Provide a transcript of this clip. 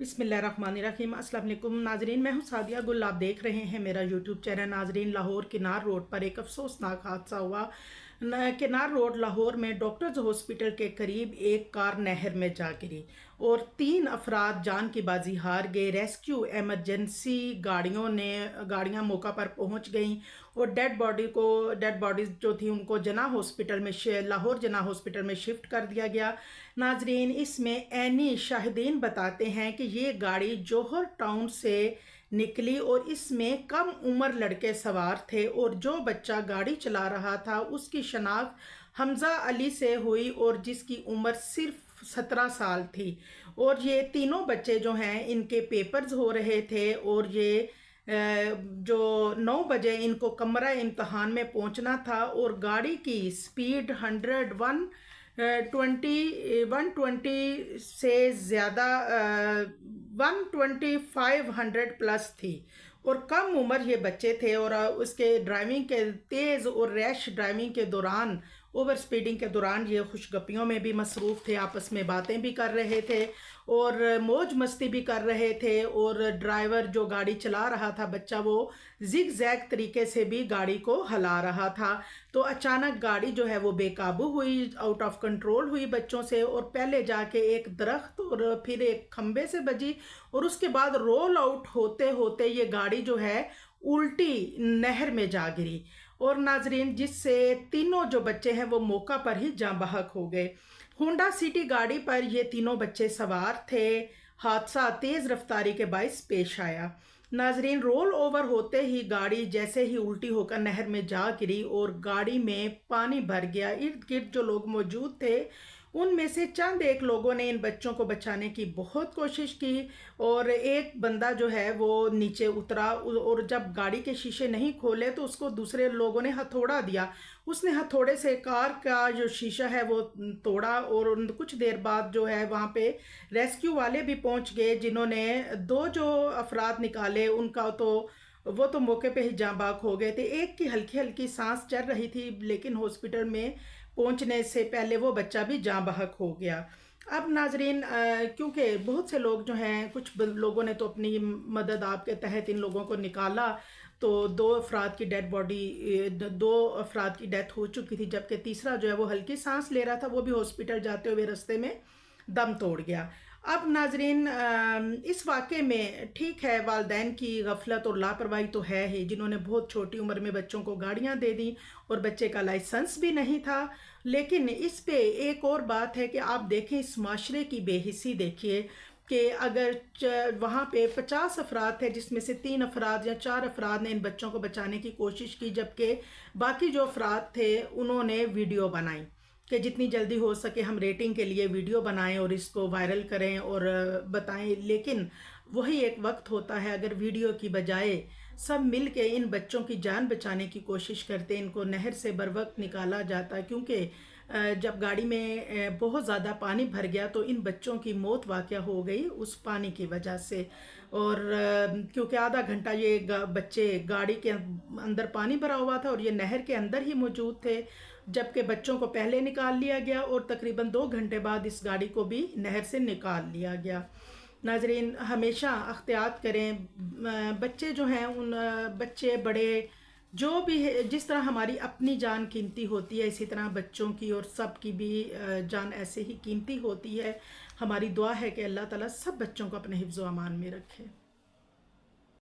बिस्मिल्लाहिर्रहमानिर्रहीम। अस्सलाम वालेकुम नाजरीन, मैं हूं सादिया गुल। आप देख रहे हैं मेरा यूट्यूब चैनल। नाजरीन, लाहौर किनार रोड पर एक अफसोसनाक हादसा हुआ। किनार रोड लाहौर में डॉक्टर्स हॉस्पिटल के करीब एक कार नहर में जा गिरी और 3 अफराद जान की बाजी हार गए। रेस्क्यू एमरजेंसी गाड़ियां मौका पर पहुंच गईं और डेड बॉडीज जो थी उनको लाहौर जना हॉस्पिटल में शिफ्ट कर दिया गया। नाजरीन, इसमें ऐनी शाहिदीन बताते हैं कि ये गाड़ी जौहर टाउन से निकली और इसमें कम उम्र लड़के सवार थे और जो बच्चा गाड़ी चला रहा था उसकी शनाख्त हमजा अली से हुई और जिसकी उम्र सिर्फ 17 साल थी। और ये तीनों बच्चे जो हैं इनके पेपर्स हो रहे थे और ये जो 9 बजे इनको कमरा इम्तहान में पहुंचना था और गाड़ी की स्पीड 120 से ज़्यादा 125 प्लस थी और कम उम्र ये बच्चे थे और उसके ड्राइविंग के तेज़ और रैश ड्राइविंग के दौरान, ओवर स्पीडिंग के दौरान ये खुशगपियों में भी मसरूफ़ थे, आपस में बातें भी कर रहे थे और मौज मस्ती भी कर रहे थे। और ड्राइवर जो गाड़ी चला रहा था बच्चा, वो जिग जैग तरीके से भी गाड़ी को हिला रहा था। तो अचानक गाड़ी जो है वो बेकाबू हुई, आउट ऑफ कंट्रोल हुई बच्चों से और पहले जाके एक दरख्त और फिर एक खंबे से बजी और उसके बाद रोल आउट होते होते ये गाड़ी जो है उल्टी नहर में जा गिरी। और नाजरीन, जिससे तीनों जो बच्चे हैं वो मौका पर ही जाँ बहक हो गए। होंडा सिटी गाड़ी पर ये तीनों बच्चे सवार थे। हादसा तेज़ रफ्तारी के बाइस पेश आया। नाजरीन, रोल ओवर होते ही गाड़ी जैसे ही उल्टी होकर नहर में जा गिरी और गाड़ी में पानी भर गया। इर्द गिर्द जो लोग मौजूद थे उनमें से चंद एक लोगों ने इन बच्चों को बचाने की बहुत कोशिश की और एक बंदा जो है वो नीचे उतरा और जब गाड़ी के शीशे नहीं खोले तो उसको दूसरे लोगों ने हथौड़ा दिया। उसने हथौड़े से कार का जो शीशा है वो तोड़ा और कुछ देर बाद जो है वहाँ पे रेस्क्यू वाले भी पहुँच गए, जिन्होंने 2 जो अफराद निकाले उनका वो तो मौके पे ही जाँ बाक हो गए थे। एक की हल्की हल्की सांस चल रही थी लेकिन हॉस्पिटल में पहुंचने से पहले वो बच्चा भी जाँ बहक हो गया। अब नाजरीन, क्योंकि बहुत से लोग जो हैं, कुछ लोगों ने तो अपनी मदद आपके तहत इन लोगों को निकाला, तो 2 अफराद की डेथ हो चुकी थी जबकि तीसरा जो है वो हल्की सांस ले रहा था, वो भी हॉस्पिटल जाते हुए रास्ते में दम तोड़ गया। अब नाजरीन, इस वाक़े में ठीक है वालिदैन की गफलत और लापरवाही तो है ही, जिन्होंने बहुत छोटी उम्र में बच्चों को गाड़ियां दे दी और बच्चे का लाइसेंस भी नहीं था। लेकिन इस पे एक और बात है कि आप देखें इस माशरे की बेहिसी देखिए कि अगर वहाँ पे 50 अफराद थे जिसमें से 3 अफराद या 4 अफराद ने इन बच्चों को बचाने की कोशिश की, जबकि बाकी जो अफराद थे उन्होंने वीडियो बनाई कि जितनी जल्दी हो सके हम रेटिंग के लिए वीडियो बनाएं और इसको वायरल करें और बताएं। लेकिन वही एक वक्त होता है, अगर वीडियो की बजाय सब मिल के इन बच्चों की जान बचाने की कोशिश करते, इनको नहर से बर वक्त निकाला जाता, क्योंकि जब गाड़ी में बहुत ज़्यादा पानी भर गया तो इन बच्चों की मौत वाक़या हो गई उस पानी की वजह से। और क्योंकि आधा घंटा ये बच्चे गाड़ी के अंदर पानी भरा हुआ था और ये नहर के अंदर ही मौजूद थे, जबकि बच्चों को पहले निकाल लिया गया और तकरीबन 2 घंटे बाद इस गाड़ी को भी नहर से निकाल लिया गया। नाजरीन, हमेशा एहतियात करें। बच्चे जो हैं बच्चे बड़े जो भी है, जिस तरह हमारी अपनी जान कीमती होती है इसी तरह बच्चों की और सब की भी जान ऐसे ही कीमती होती है। हमारी दुआ है कि अल्लाह ताला सब बच्चों को अपने हिफ्ज़ व अमान में रखे।